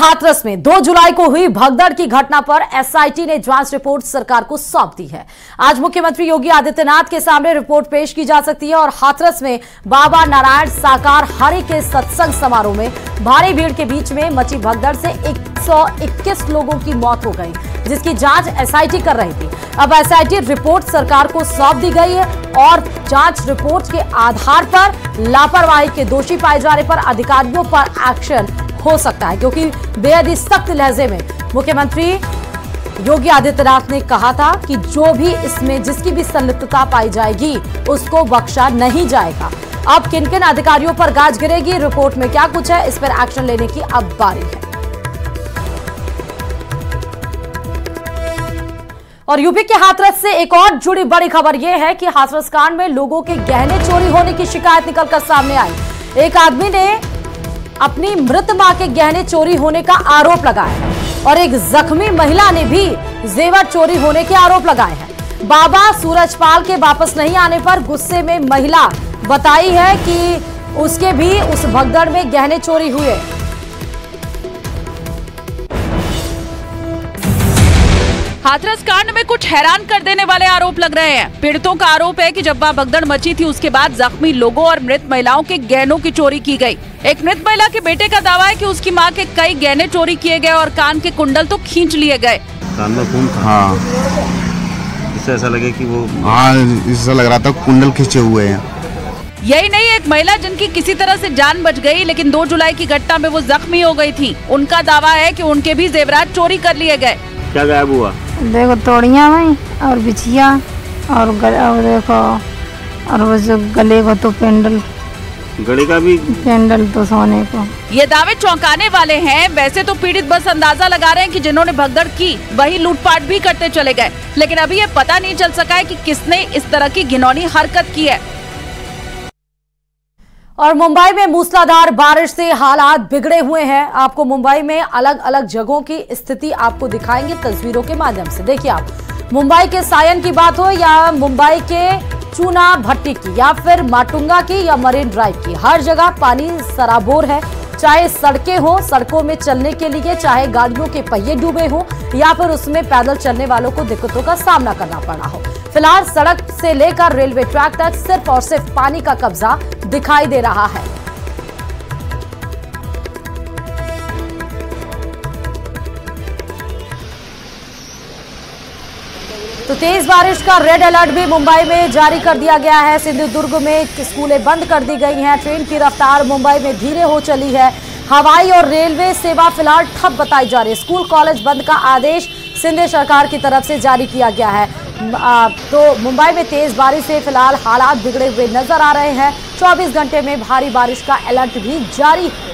हाथरस में 2 जुलाई को हुई भगदड़ की घटना पर एसआईटी ने जांच रिपोर्ट सरकार को सौंप दी है। आज मुख्यमंत्री योगी आदित्यनाथ के सामने रिपोर्ट पेश की जा सकती है और हाथरस में बाबा नारायण साकार हरि के सत्संग समारोह में भारी भीड़ के बीच में मची भगदड़ से 121 लोगों की मौत हो गई, जिसकी जांच एसआईटी कर रही थी। अब एसआईटी रिपोर्ट सरकार को सौंप दी गई है और जांच रिपोर्ट के आधार पर लापरवाही के दोषी पाए जाने पर अधिकारियों पर एक्शन हो सकता है, क्योंकि बेहद ही सख्त लहजे में मुख्यमंत्री योगी आदित्यनाथ ने कहा था कि जो भी इसमें जिसकी भी संलिप्तता पाई जाएगी उसको बख्शा नहीं जाएगा। अब किन किन अधिकारियों पर गाज गिरेगी, रिपोर्ट में क्या कुछ है, इस पर एक्शन लेने की अब बारी है। और यूपी के हाथरस से एक और जुड़ी बड़ी खबर यह है कि हाथरस कांड में लोगों के गहने चोरी होने की शिकायत निकलकर सामने आई। एक आदमी ने अपनी मृत मां के गहने चोरी होने का आरोप लगाया है और एक जख्मी महिला ने भी जेवर चोरी होने के आरोप लगाए हैं। बाबा सूरजपाल के वापस नहीं आने पर गुस्से में महिला बताई है कि उसके भी उस भगदड़ में गहने चोरी हुए। हाथरस कांड में कुछ हैरान कर देने वाले आरोप लग रहे हैं। पीड़ितों का आरोप है कि जब वह भगदड़ मची थी उसके बाद जख्मी लोगों और मृत महिलाओं के गहनों की चोरी की गई। एक मृत महिला के बेटे का दावा है कि उसकी मां के कई गहने चोरी किए गए और कान के कुंडल तो खींच लिए गए। कान में खून था। हाँ। इससे ऐसा लगे कि वो इससे लग रहा था कुंडल खींचे हुए हैं। यही नहीं, एक महिला जिनकी किसी तरह से जान बच गई, लेकिन 2 जुलाई की घटना में वो जख्मी हो गई थी। उनका दावा है कि उनके भी जेवरात चोरी कर लिए गए। क्या गायब हुआ? देखो तोड़ियां में और बिछिया और देखो और वो जो गले को तो पेंडल, गले का भी पेंडल तो सोने को। ये दावे चौंकाने वाले हैं। वैसे तो पीड़ित बस अंदाजा लगा रहे हैं कि जिन्होंने भगदड़ की वही लूटपाट भी करते चले गए, लेकिन अभी ये पता नहीं चल सका है कि किसने इस तरह की घिनौनी हरकत की है। और मुंबई में मूसलाधार बारिश से हालात बिगड़े हुए हैं। आपको मुंबई में अलग अलग जगहों की स्थिति आपको दिखाएंगे तस्वीरों के माध्यम से। देखिए, आप मुंबई के सायन की बात हो या मुंबई के चूना भट्टी की या फिर माटुंगा की या मरीन ड्राइव की, हर जगह पानी सराबोर है। चाहे सड़कें हो, सड़कों में चलने के लिए चाहे गाड़ियों के पहिए डूबे हो या फिर उसमें पैदल चलने वालों को दिक्कतों का सामना करना पड़ा हो। फिलहाल सड़क से लेकर रेलवे ट्रैक तक सिर्फ और सिर्फ पानी का कब्जा दिखाई दे रहा है। तो तेज बारिश का रेड अलर्ट भी मुंबई में जारी कर दिया गया है। सिंधुदुर्ग में स्कूलें बंद कर दी गई हैं। ट्रेन की रफ्तार मुंबई में धीरे हो चली है। हवाई और रेलवे सेवा फिलहाल ठप बताई जा रही है। स्कूल कॉलेज बंद का आदेश सिंध सरकार की तरफ से जारी किया गया है। तो मुंबई में तेज बारिश से फिलहाल हालात बिगड़े हुए नजर आ रहे हैं। 24 घंटे में भारी बारिश का अलर्ट भी जारी है।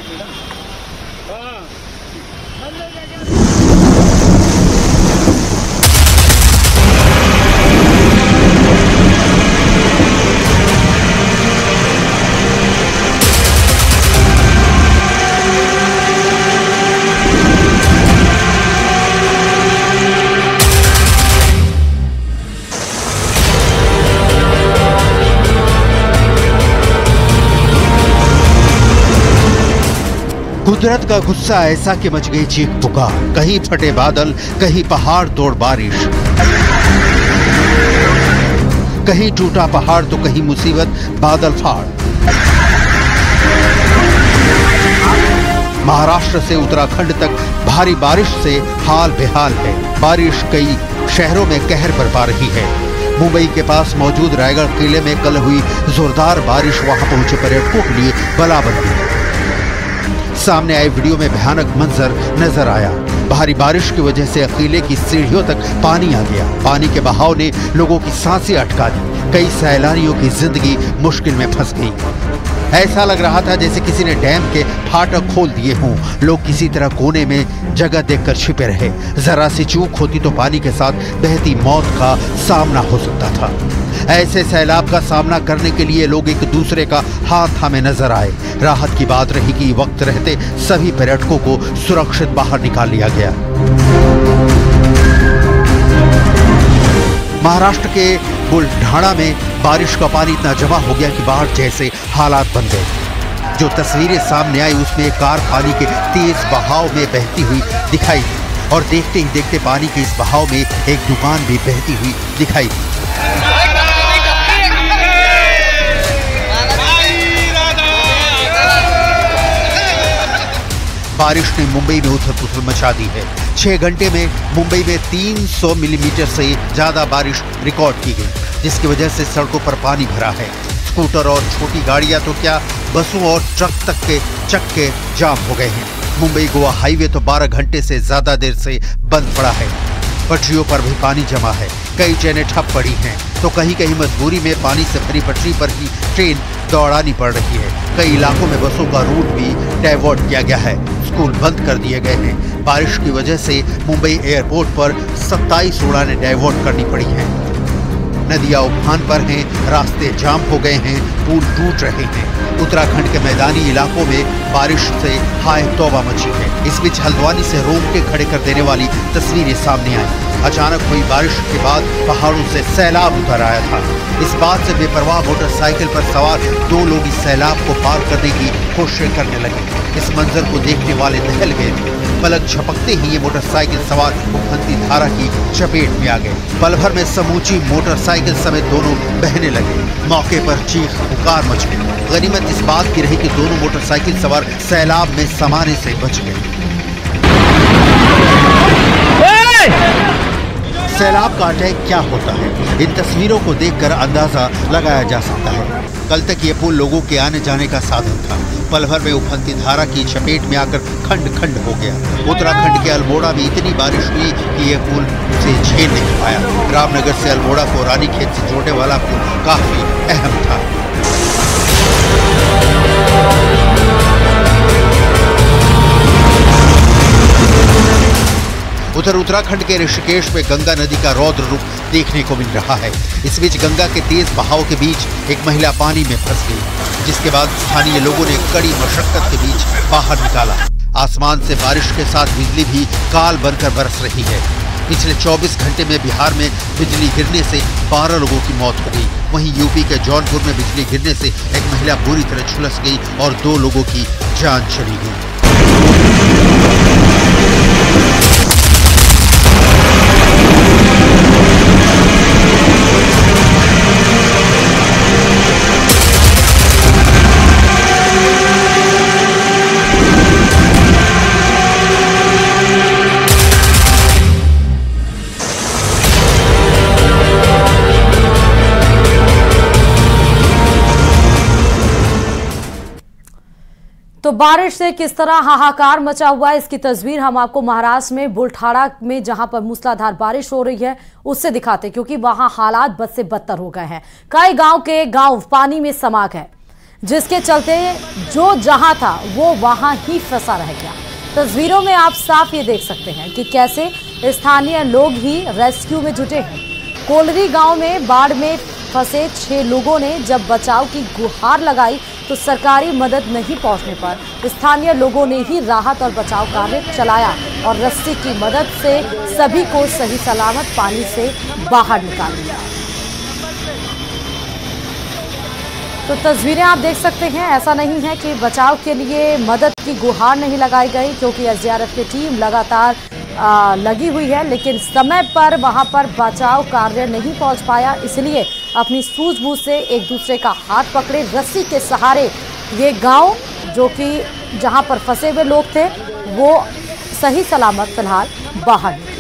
कुदरत का गुस्सा ऐसा कि मच गई चीख पुकार। कहीं फटे बादल, कहीं पहाड़ तोड़ बारिश, कहीं टूटा पहाड़ तो कहीं मुसीबत बादल फाड़। महाराष्ट्र से उत्तराखंड तक भारी बारिश से हाल बेहाल है। बारिश कई शहरों में कहर बरपा रही है। मुंबई के पास मौजूद रायगढ़ किले में कल हुई जोरदार बारिश वहां पहुंचे पर्यटकों के लिए बला बन गई। सामने आए वीडियो में भयानक मंजर नजर आया। भारी बारिश की वजह से किले की सीढ़ियों तक पानी आ गया। पानी के बहाव ने लोगों की सांसें अटका दी। कई सैलानियों की जिंदगी मुश्किल में फंस गई। ऐसा लग रहा था जैसे किसी ने डैम के फाटक खोल दिए हों। लोग किसी तरह कोने में जगह देखकर छिपे रहे। जरा सी चूक होती तो पानी के साथ बहती मौत का सामना हो सकता था। ऐसे सैलाब का सामना करने के लिए लोग एक दूसरे का हाथ थामे नजर आए। राहत की बात रही कि वक्त रहते सभी पर्यटकों को सुरक्षित बाहर निकाल लिया गया। महाराष्ट्र के बुलढाणा में बारिश का पानी इतना जमा हो गया कि बाढ़ जैसे हालात बन गए। जो तस्वीरें सामने आई उसमें एक कार पानी के तेज बहाव में बहती हुई दिखाई दी और देखते ही देखते पानी के इस बहाव में एक दुकान भी बहती हुई दिखाई दी। बारिश ने मुंबई में उथल पुथल मचा दी है। 6 घंटे में मुंबई में 300 मिलीमीटर से ज्यादा बारिश रिकॉर्ड की गई, जिसकी वजह से सड़कों पर पानी भरा है। स्कूटर और छोटी गाड़ियां तो क्या, बसों और ट्रक तक के चक्के जाम हो गए हैं। मुंबई गोवा हाईवे तो 12 घंटे से ज्यादा देर से बंद पड़ा है। पटरियों पर भी पानी जमा है, कई ट्रेनें ठप पड़ी हैं, तो कहीं कहीं मजबूरी में पानी से भरी पटरी पर ही ट्रेन दौड़ानी पड़ रही है। कई इलाकों में बसों का रूट भी डाइवर्ट किया गया है, स्कूल बंद कर दिए गए हैं। बारिश की वजह से मुंबई एयरपोर्ट पर 27 उड़ानें डाइवर्ट करनी पड़ी हैं। नदियां उफान पर हैं, रास्ते जाम हो गए हैं, पुल टूट रहे हैं। उत्तराखंड के मैदानी इलाकों में बारिश से हाय तौबा मची है। इस बीच हल्द्वानी से रोंगटे खड़े कर देने वाली तस्वीरें सामने आई। अचानक हुई बारिश के बाद पहाड़ों से सैलाब उतर आया था। इस बात से बेपरवाह मोटरसाइकिल पर सवार 2 लोग इस सैलाब को पार करने की कोशिश करने लगे। इस मंजर को देखने वाले दहल गए थे। पलक झपकते ही ये मोटरसाइकिल सवार उफनती धारा की चपेट में आ गए। पल भर में समूची मोटरसाइकिल समेत दोनों बहने लगे। मौके पर चीख पुकार मच गई। गनीमत इस बात की रही कि दोनों मोटरसाइकिल सवार सैलाब में समाने से बच गए। सैलाब का अटैक क्या होता है, इन तस्वीरों को देखकर अंदाजा लगाया जा सकता है। कल तक ये पुल लोगों के आने जाने का साधन था। पल भर में उफनती धारा की चपेट में आकर खंड खंड हो गया। उत्तराखंड के अल्मोड़ा में इतनी बारिश हुई कि यह पुल उसे झेल नहीं पाया। रामनगर से अल्मोड़ा को रानीखेत से जोड़ने वाला पुल काफी अहम था। उधर उत्तराखंड के ऋषिकेश में गंगा नदी का रौद्र रूप देखने को मिल रहा है। इस बीच गंगा के तेज बहाव के बीच एक महिला पानी में फंस गई, जिसके बाद स्थानीय लोगों ने कड़ी मशक्कत के बीच बाहर निकाला। आसमान से बारिश के साथ बिजली भी काल बनकर बरस रही है। पिछले 24 घंटे में बिहार में बिजली गिरने से 12 लोगों की मौत हो गई। वहीं यूपी के जौनपुर में बिजली गिरने से एक महिला बुरी तरह झुलस गई और 2 लोगों की जान चली गई। तो बारिश से किस तरह हाहाकार मचा हुआ है, इसकी तस्वीर हम आपको महाराष्ट्र में बुलढाणा में जहां पर मूसलाधार बारिश हो रही है उससे दिखाते, क्योंकि वहां हालात बद से बदतर हो गए हैं। कई गांव पानी में समा गए, जिसके चलते जो जहां था वो वहां ही फंसा रह गया। तस्वीरों में आप साफ ये देख सकते हैं कि कैसे स्थानीय लोग ही रेस्क्यू में जुटे हैं। कोलरी गांव में बाढ़ में फंसे 6 लोगों ने जब बचाव की गुहार लगाई तो सरकारी मदद नहीं पहुंचने पर स्थानीय लोगों ने ही राहत और बचाव कार्य चलाया और रस्सी की मदद से सभी को सही सलामत पानी से बाहर निकाल लिया। तो तस्वीरें आप देख सकते हैं, ऐसा नहीं है कि बचाव के लिए मदद की गुहार नहीं लगाई गई, क्योंकि एसडीआरएफ की टीम लगातार लगी हुई है, लेकिन समय पर वहां पर बचाव कार्य नहीं पहुंच पाया। इसलिए अपनी सूझबूझ से एक दूसरे का हाथ पकड़े रस्सी के सहारे ये गांव जो कि जहां पर फंसे हुए लोग थे वो सही सलामत फिलहाल बाहर निकले।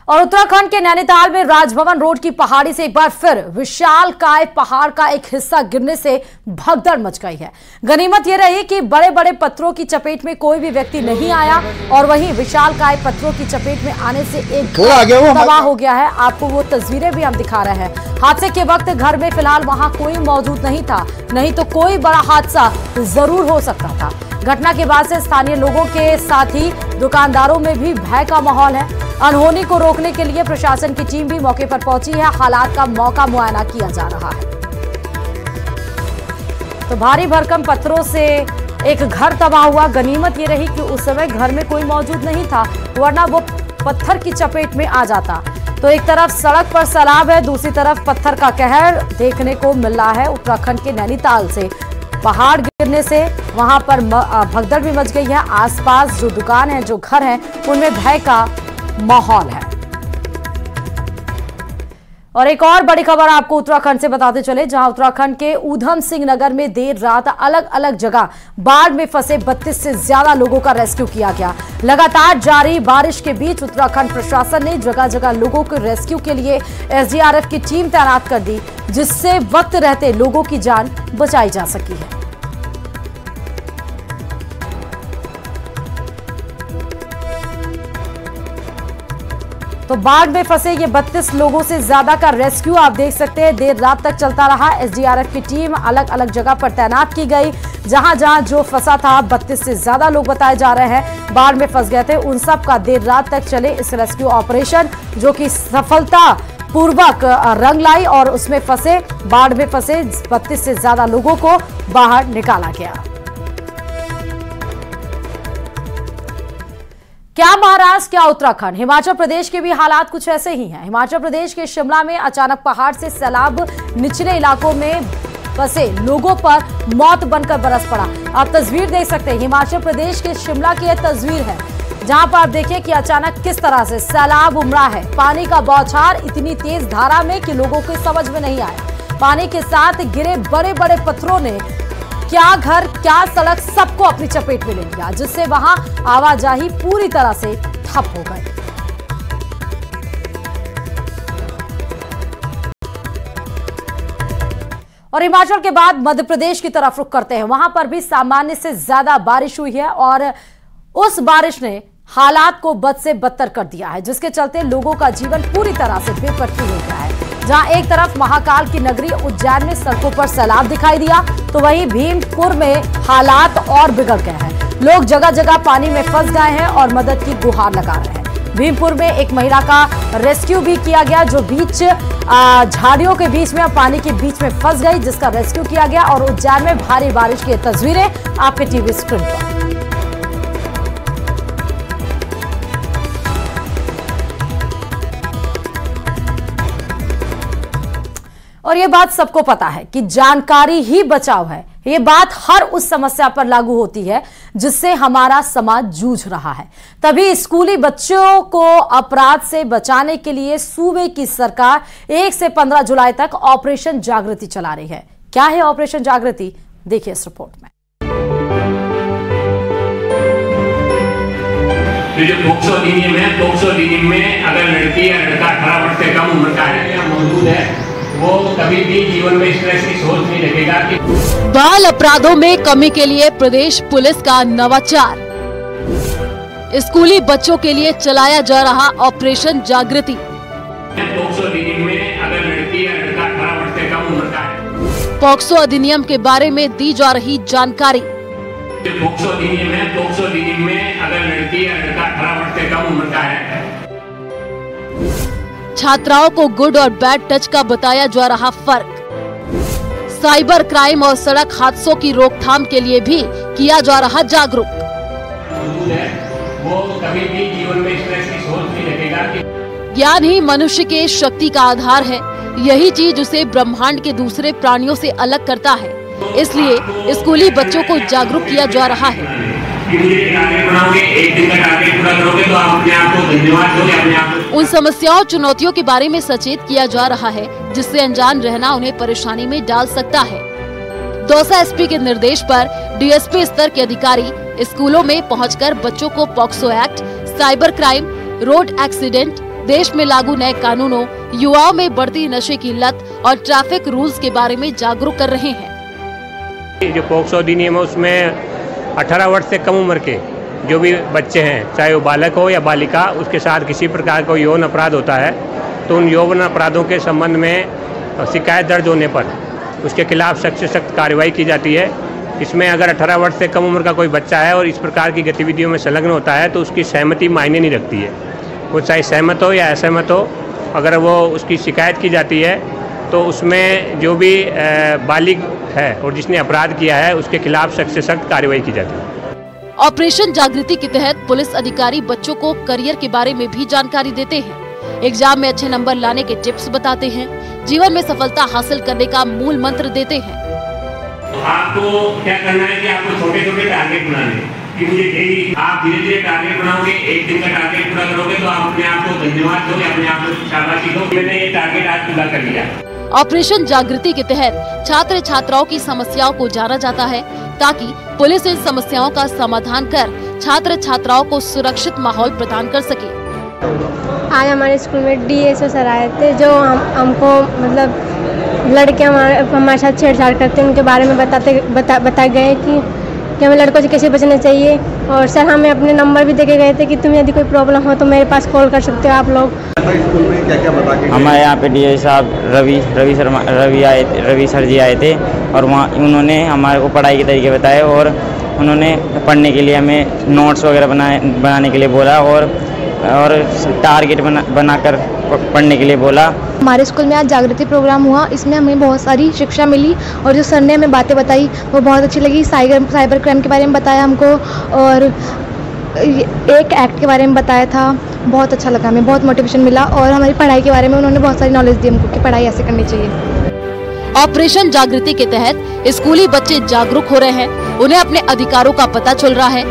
और उत्तराखंड के नैनीताल में राजभवन रोड की पहाड़ी से एक बार फिर विशालकाय पहाड़ का एक हिस्सा गिरने से भगदड़ मच गई है। गनीमत यह रही कि बड़े बड़े पत्थरों की चपेट में कोई भी व्यक्ति नहीं आया, और वहीं विशालकाय पत्थरों की चपेट में आने से एक तबाह हो गया है। आपको वो तस्वीरें भी हम दिखा रहे हैं। हादसे के वक्त घर में फिलहाल वहां कोई मौजूद नहीं था, नहीं तो कोई बड़ा हादसा जरूर हो सकता था। घटना के बाद से स्थानीय लोगों के साथ ही दुकानदारों में भी भय का माहौल है। अनहोनी को रोकने के लिए प्रशासन की टीम भी मौके पर पहुंची है। हालात का मौका मुआयना किया जा रहा है। तो भारी भरकम पत्थरों से एक घर तबाह हुआ। गनीमत ये रही कि उस समय घर में कोई मौजूद नहीं था, वरना वो पत्थर की चपेट में आ जाता। तो एक तरफ सड़क पर सैलाब है, दूसरी तरफ पत्थर का कहर देखने को मिल रहा है। उत्तराखंड के नैनीताल से पहाड़ गिरने से वहां पर भगदड़ भी मच गई है। आसपास जो दुकान है, जो घर हैं, उनमें भय का माहौल है। और एक और बड़ी खबर आपको उत्तराखंड से बताते चले, जहां उत्तराखंड के ऊधम सिंह नगर में देर रात अलग अलग जगह बाढ़ में फंसे 32 से ज्यादा लोगों का रेस्क्यू किया गया। लगातार जारी बारिश के बीच उत्तराखंड प्रशासन ने जगह जगह लोगों के रेस्क्यू के लिए एसडीआरएफ की टीम तैनात कर दी, जिससे वक्त रहते लोगों की जान बचाई जा सकी है। तो बाढ़ में फंसे ये 32 लोगों से ज्यादा का रेस्क्यू आप देख सकते हैं देर रात तक चलता रहा। एसडीआरएफ की टीम अलग अलग जगह पर तैनात की गई। जहां जहां जो फंसा था, 32 से ज्यादा लोग बताए जा रहे हैं बाढ़ में फंस गए थे, उन सब का देर रात तक चले इस रेस्क्यू ऑपरेशन, जो कि सफलता पूर्वक रंग लाई और उसमें फंसे बाढ़ में फंसे 32 से ज्यादा लोगों को बाहर निकाला गया। क्या महाराष्ट्र, क्या उत्तराखंड, हिमाचल प्रदेश के भी हालात कुछ ऐसे ही हैं। हिमाचल प्रदेश के शिमला में अचानक पहाड़ से सैलाब निचले इलाकों में फंसे लोगों पर मौत बनकर बरस पड़ा। आप तस्वीर देख सकते हैं, हिमाचल प्रदेश के शिमला की यह तस्वीर है, जहां पर आप देखिए कि अचानक किस तरह से सैलाब उमड़ा है। पानी का बौछार इतनी तेज धारा में कि लोगों को समझ में नहीं आया। पानी के साथ गिरे बड़े बड़े पत्थरों ने क्या घर, क्या सड़क, सबको अपनी चपेट में ले लिया, जिससे वहां आवाजाही पूरी तरह से ठप हो गई। और हिमाचल के बाद मध्य प्रदेश की तरफ रुख करते हैं। वहां पर भी सामान्य से ज्यादा बारिश हुई है और उस बारिश ने हालात को बद से बदतर कर दिया है, जिसके चलते लोगों का जीवन पूरी तरह से बेपटरी हो गया है। जहां एक तरफ महाकाल की नगरी उज्जैन में सड़कों पर सैलाब दिखाई दिया, तो वहीं भीमपुर में हालात और बिगड़ गए हैं। लोग जगह जगह पानी में फंस गए हैं और मदद की गुहार लगा रहे हैं। भीमपुर में एक महिला का रेस्क्यू भी किया गया, जो बीच झाड़ियों के बीच में, पानी के बीच में फंस गई, जिसका रेस्क्यू किया गया। और उज्जैन में भारी बारिश की तस्वीरें आपके टीवी स्क्रीन पर। और ये बात सबको पता है कि जानकारी ही बचाव है। ये बात हर उस समस्या पर लागू होती है जिससे हमारा समाज जूझ रहा है। तभी स्कूली बच्चों को अपराध से बचाने के लिए सूबे की सरकार 1 से 15 जुलाई तक ऑपरेशन जागृति चला रही है। क्या है ऑपरेशन जागृति, देखिए इस रिपोर्ट में। तो जो पोक्सो अधिनियम है, पोक्सो अधिनियम में अगर लड़की या लड़का 18 वर्ष से कम उम्र का है या मौजूद है, वो कभी भी जीवन में इस तरह की सोच नहीं रखेगा कि बाल अपराधों में कमी के लिए प्रदेश पुलिस का नवाचार। स्कूली बच्चों के लिए चलाया जा रहा ऑपरेशन जागृति। पोक्सो अधिनियम में अगर लड़की या लड़का 18 वर्ष से कम उम्र का है, पोक्सो अधिनियम के बारे में दी जा रही जानकारी। जो पोक्सो अधिनियम है, पोक्सो अधिनियम में अगर लड़की या लड़का 18 वर्ष से कम उम्र का है, छात्राओं को गुड और बैड टच का बताया जा रहा फर्क। साइबर क्राइम और सड़क हादसों की रोकथाम के लिए भी किया जा रहा जागरूक। मौजूद है, वो कभी भी जीवन में इस तरह की सोच नहीं रखेगा कि ज्ञान ही मनुष्य के शक्ति का आधार है। यही चीज उसे ब्रह्मांड के दूसरे प्राणियों से अलग करता है। इसलिए स्कूली बच्चों को जागरूक किया जा रहा है। उन समस्याओं, चुनौतियों के बारे में सचेत किया जा रहा है, जिससे अनजान रहना उन्हें परेशानी में डाल सकता है। दौसा एसपी के निर्देश पर डीएसपी स्तर के अधिकारी स्कूलों में पहुंचकर बच्चों को POCSO act, cyber crime, road accident, देश में लागू नए कानूनों, युवाओं में बढ़ती नशे की लत और ट्रैफिक रूल्स के बारे में जागरूक कर रहे हैं। जो पॉक्सो अधिनियम है उसमें 18 वर्ष से कम उम्र के जो भी बच्चे हैं, चाहे वो बालक हो या बालिका, उसके साथ किसी प्रकार का यौन अपराध होता है तो उन यौन अपराधों के संबंध में शिकायत दर्ज होने पर उसके खिलाफ सख्त से सख्त कार्रवाई की जाती है। इसमें अगर 18 वर्ष से कम उम्र का कोई बच्चा है और इस प्रकार की गतिविधियों में संलग्न होता है तो उसकी सहमति मायने नहीं रखती है। वो चाहे सहमत हो या असहमत हो, अगर वो उसकी शिकायत की जाती है तो उसमें जो भी बालिग है और जिसने अपराध किया है उसके खिलाफ सख्त से सख्त कार्रवाई की जाती है। ऑपरेशन जागृति के तहत पुलिस अधिकारी बच्चों को करियर के बारे में भी जानकारी देते हैं। एग्जाम में अच्छे नंबर लाने के टिप्स बताते हैं, जीवन में सफलता हासिल करने का मूल मंत्र देते हैं। आपको क्या करना है कि आपको छोटे छोटे टारगेट बनाने हैं कि मुझे डेली, आप धीरे धीरे टारगेट बनाओगे, एक दिन का टारगेट पूरा करोगे तो आप अपने आप को धन्यवाद दोगे, अपने आप को शाबाशी दो, मैंने ये टारगेट आज पूरा कर लिया। ऑपरेशन जागृति के तहत छात्र छात्राओं की समस्याओं को जाना जाता है ताकि पुलिस इन समस्याओं का समाधान कर छात्र छात्राओं को सुरक्षित माहौल प्रदान कर सके। आज हमारे स्कूल में DSO सर आए थे, जो हमको मतलब लड़के हमारे साथ छेड़छाड़ करते हैं उनके बारे में बताए गए कि हमें लड़कों से कैसे बचना चाहिए। और सर हमें अपने नंबर भी देके गए थे कि तुम्हें यदि कोई प्रॉब्लम हो तो मेरे पास कॉल कर सकते हो आप लोग। स्कूल में क्या क्या बता के हमारे यहाँ पे DSO साहब रवि सर जी आए थे और वहाँ उन्होंने हमारे को पढ़ाई के तरीके बताए और उन्होंने पढ़ने के लिए हमें नोट्स वगैरह बनाने के लिए बोला और टारगेट बनाकर पढ़ने के लिए बोला। हमारे स्कूल में आज जागृति प्रोग्राम हुआ, इसमें हमें बहुत सारी शिक्षा मिली और जो सर ने हमें बातें बताई वो बहुत अच्छी लगी। साइबर क्राइम के बारे में बताया हमको और एक एक्ट के बारे में बताया था, बहुत अच्छा लगा, हमें बहुत मोटिवेशन मिला और हमारी पढ़ाई के बारे में उन्होंने बहुत सारी नॉलेज दी हमको कि पढ़ाई ऐसे करनी चाहिए। ऑपरेशन जागृति के तहत स्कूली बच्चे जागरूक हो रहे हैं, उन्हें अपने अधिकारों का पता चल रहा है,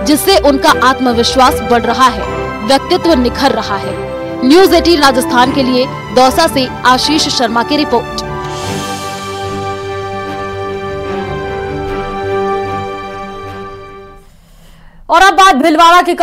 जिससे उनका आत्मविश्वास बढ़ रहा है, व्यक्तित्व निखर रहा है। न्यूज़ 18 राजस्थान के लिए दौसा से आशीष शर्मा की रिपोर्ट। और अब बात भिलवाड़ा के